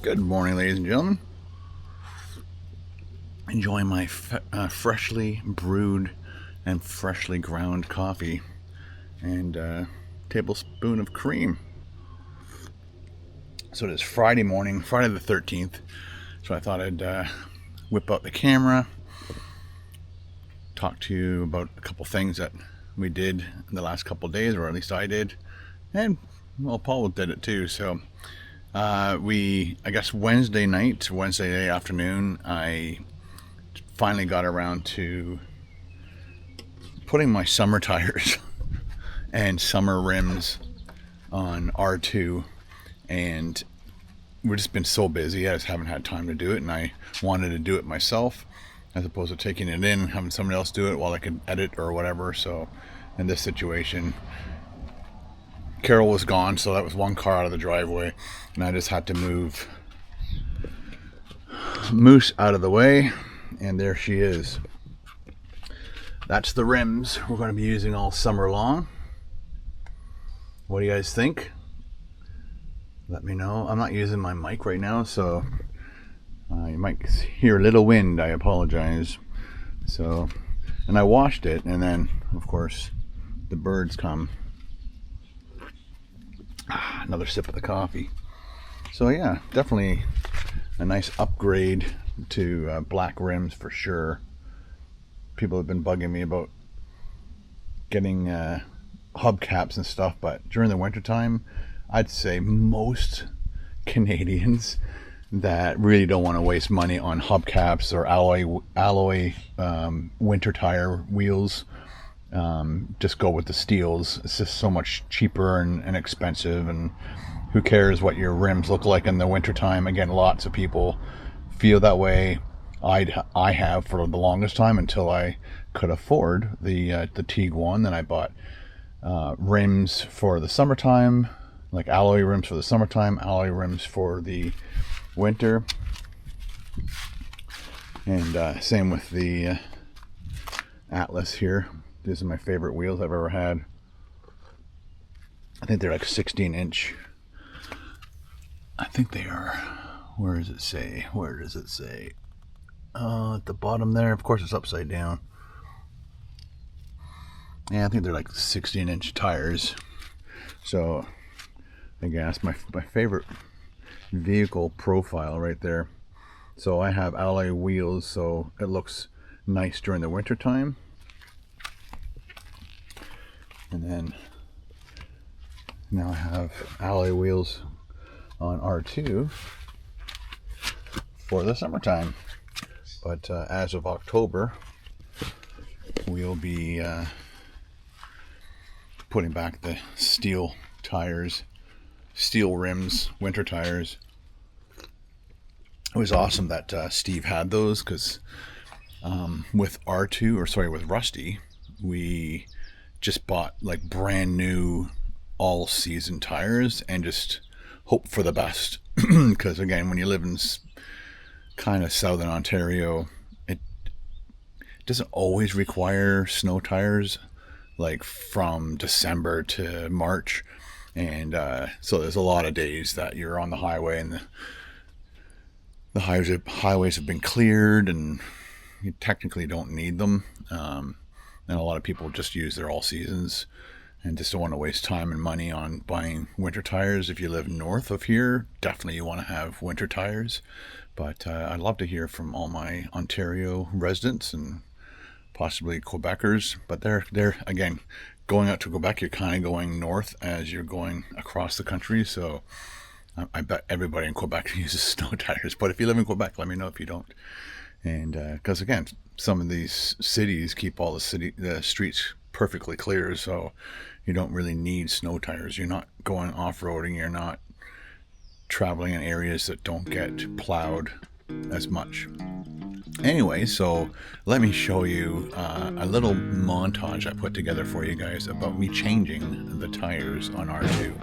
Good morning, ladies and gentlemen. Enjoying my freshly brewed and freshly ground coffee and a tablespoon of cream. So it is Friday morning, Friday the 13th. So I thought I'd whip out the camera, talk to you about a couple things that we did in the last couple days, or at least I did. And, well, Paul did it too, so... I guess Wednesday afternoon, I finally got around to putting my summer tires and summer rims on R2, and we've just been so busy, I just haven't had time to do it, and I wanted to do it myself, as opposed to taking it in and having somebody else do it while I could edit or whatever. So in this situation, Carol was gone, so that was one car out of the driveway, and I just had to move Moose out of the way, and there she is. That's the rims we're going to be using all summer long. What do you guys think? Let me know. I'm not using my mic right now, so you might hear a little wind. I apologize. So, and I washed it, and then, of course, the birds come. Another sip of the coffee. So yeah, definitely a nice upgrade to black rims for sure. People have been bugging me about getting hubcaps and stuff, but during the wintertime, I'd say most Canadians that really don't want to waste money on hubcaps or alloy winter tire wheels, just go with the steels. It's just so much cheaper and expensive, and who cares what your rims look like in the wintertime. Again, lots of people feel that way. I have for the longest time until I could afford the Tiguan. Then I bought rims for the summertime, like alloy rims for the summertime, alloy rims for the winter, and same with the Atlas here. These are my favorite wheels I've ever had. I think they're like 16-inch. I think they are. Where does it say? At the bottom there. Of course, it's upside down. Yeah, I think they're like 16-inch tires. So, I guess my favorite vehicle profile right there. So I have alloy wheels, so it looks nice during the winter time. And then now I have alloy wheels on R2 for the summertime. But as of October, we'll be putting back the steel tires, steel rims, winter tires. It was awesome that Steve had those, because with Rusty, we just bought like brand new all season tires and just hope for the best. Because again, when you live in kind of southern Ontario, it doesn't always require snow tires, like from December to March, and so there's a lot of days that you're on the highway and the highways have been cleared and you technically don't need them. And a lot of people just use their all seasons and just don't want to waste time and money on buying winter tires. If you live north of here, definitely you want to have winter tires. But I'd love to hear from all my Ontario residents and possibly Quebecers. But they're again, going out to Quebec, you're kind of going north as you're going across the country. So I bet everybody in Quebec uses snow tires. But if you live in Quebec, let me know if you don't. And because again, some of these cities keep all the streets perfectly clear, so you don't really need snow tires. You're not going off-roading. You're not traveling in areas that don't get plowed as much. Anyway, so let me show you a little montage I put together for you guys about me changing the tires on R2.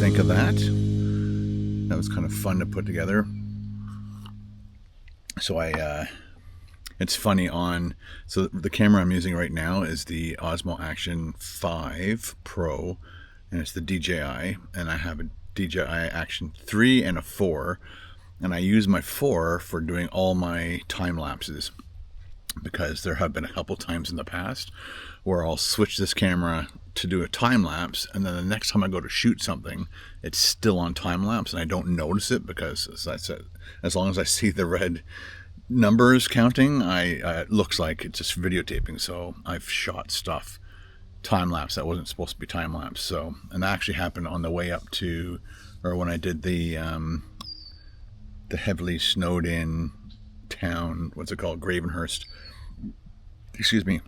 think of that. That was kind of fun to put together. So it's funny so the camera I'm using right now is the Osmo Action 5 Pro, and it's the DJI, and I have a DJI Action 3 and a 4, and I use my 4 for doing all my time lapses, because there have been a couple times in the past where I'll switch this camera to do a time lapse, and then the next time I go to shoot something, it's still on time lapse, and I don't notice it, because as I said, as long as I see the red numbers counting, it looks like it's just videotaping. So I've shot stuff time lapse that wasn't supposed to be time lapse. So, and that actually happened on the way up to, or when I did the heavily snowed in town, what's it called, Gravenhurst. Excuse me.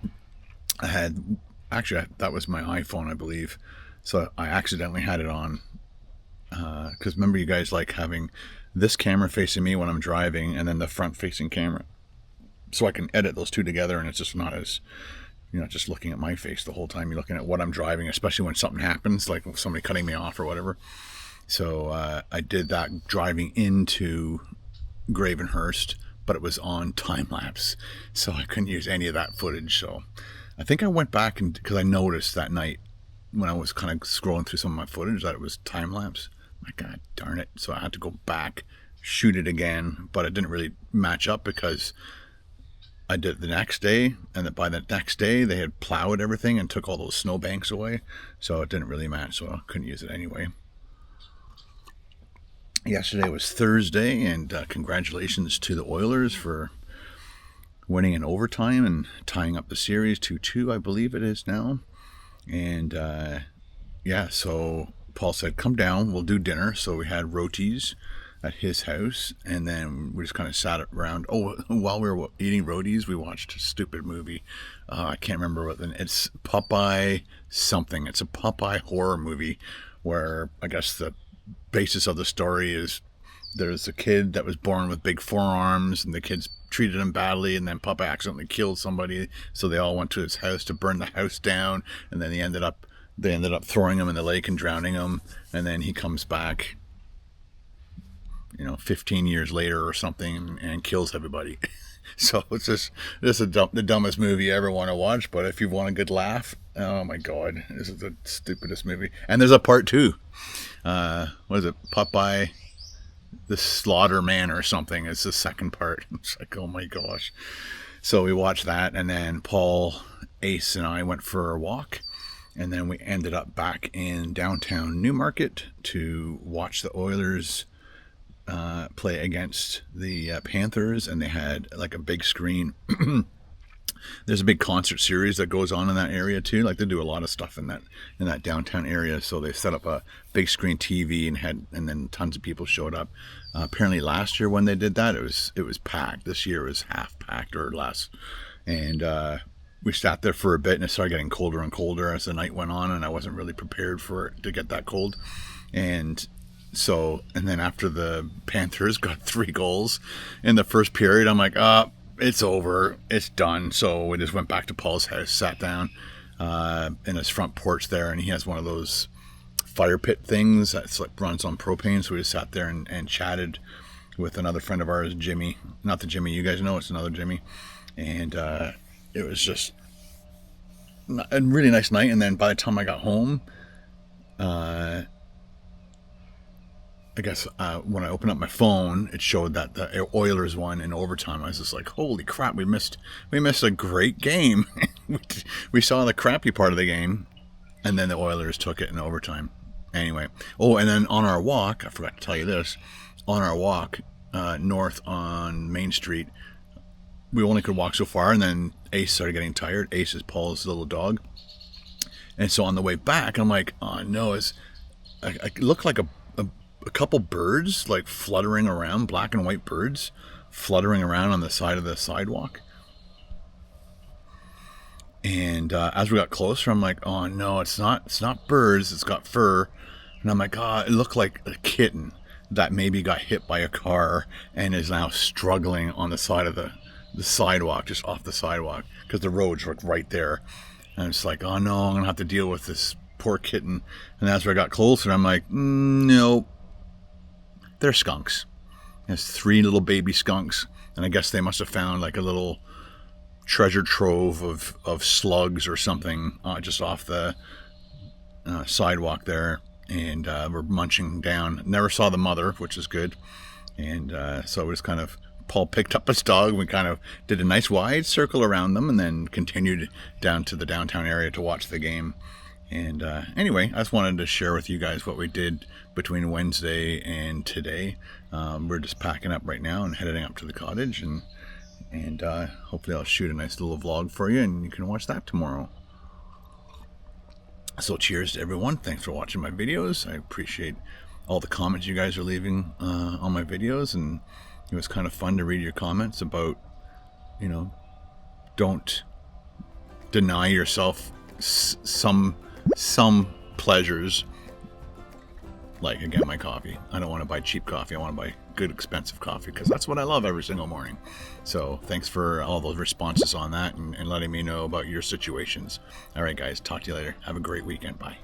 That was my iPhone, I believe. So I accidentally had it on, because remember, you guys like having this camera facing me when I'm driving, and then the front facing camera, so I can edit those two together, and it's just not as, you're not just looking at my face the whole time, you're looking at what I'm driving, especially when something happens, like somebody cutting me off or whatever. So I did that driving into Gravenhurst, but it was on time lapse, so I couldn't use any of that footage. So I think I went back, and because I noticed that night when I was kind of scrolling through some of my footage that it was time lapse. My God darn it. So I had to go back, shoot it again, but it didn't really match up, because I did it the next day, and by the next day they had plowed everything and took all those snowbanks away, so it didn't really match, so I couldn't use it anyway. Yesterday was Thursday, and congratulations to the Oilers for winning in overtime and tying up the series 2-2, I believe it is now. And yeah, so Paul said, come down, we'll do dinner. So we had Rotis at his house, and then we just kind of sat around. Oh, while we were eating Rotis, we watched a stupid movie. I can't remember it's Popeye something. It's a Popeye horror movie, where I guess the basis of the story is there's a kid that was born with big forearms, and the kids treated him badly, and then Popeye accidentally killed somebody, so they all went to his house to burn the house down, and then they ended up throwing him in the lake and drowning him, and then he comes back, 15 years later or something, and kills everybody. So this is the dumbest movie you ever want to watch, but if you want a good laugh, oh my God, this is the stupidest movie. And there's a part 2. What is it? Popeye the Slaughter Man or something. It's the second part. It's like, oh my gosh. So we watched that, and then Paul, Ace, and I went for a walk, and then we ended up back in downtown Newmarket to watch the Oilers play against the Panthers, and they had like a big screen. There's a big concert series that goes on in that area too. Like, they do a lot of stuff in that downtown area. So they set up a big screen TV and then tons of people showed up. Apparently last year when they did that, it was packed. This year it was half packed or less. And we sat there for a bit, and it started getting colder and colder as the night went on, and I wasn't really prepared for it to get that cold. And then after the Panthers got 3 goals in the first period, I'm like, it's over, it's done. So we just went back to Paul's house, sat down in his front porch there, and he has one of those fire pit things that's like runs on propane. So we just sat there and chatted with another friend of ours, Jimmy. Not the Jimmy you guys know, it's another Jimmy. And it was just a really nice night. And then by the time I got home, I guess when I opened up my phone, it showed that the Oilers won in overtime. I was just like, holy crap, we missed a great game. We saw the crappy part of the game, and then the Oilers took it in overtime. Anyway, and then on our walk, I forgot to tell you this, on our walk north on Main Street, we only could walk so far, and then Ace started getting tired. Ace is Paul's little dog. And so on the way back, I'm like, oh no, I looked like a couple birds like fluttering around, black and white birds fluttering around on the side of the sidewalk. And as we got closer, I'm like, oh no, it's not birds, it's got fur. And I'm like, it looked like a kitten that maybe got hit by a car and is now struggling on the side of the sidewalk, just off the sidewalk, because the road's right there. And it's like, oh no, I'm gonna have to deal with this poor kitten. And as I got closer, I'm like, no, they're skunks. There's 3 little baby skunks, and I guess they must have found like a little treasure trove of slugs or something just off the sidewalk there, and we're munching down. Never saw the mother, which is good. And so it was kind of, Paul picked up his dog. We kind of did a nice wide circle around them and then continued down to the downtown area to watch the game. And anyway, I just wanted to share with you guys what we did between Wednesday and today. We're just packing up right now and heading up to the cottage, and hopefully I'll shoot a nice little vlog for you and you can watch that tomorrow. So cheers to everyone. Thanks for watching my videos. I appreciate all the comments you guys are leaving on my videos, and it was kind of fun to read your comments about, you know, don't deny yourself some pleasures. Like, again, my coffee. I don't want to buy cheap coffee. I want to buy good, expensive coffee, because that's what I love every single morning. So thanks for all those responses on that, and letting me know about your situations. All right, guys, talk to you later. Have a great weekend. Bye.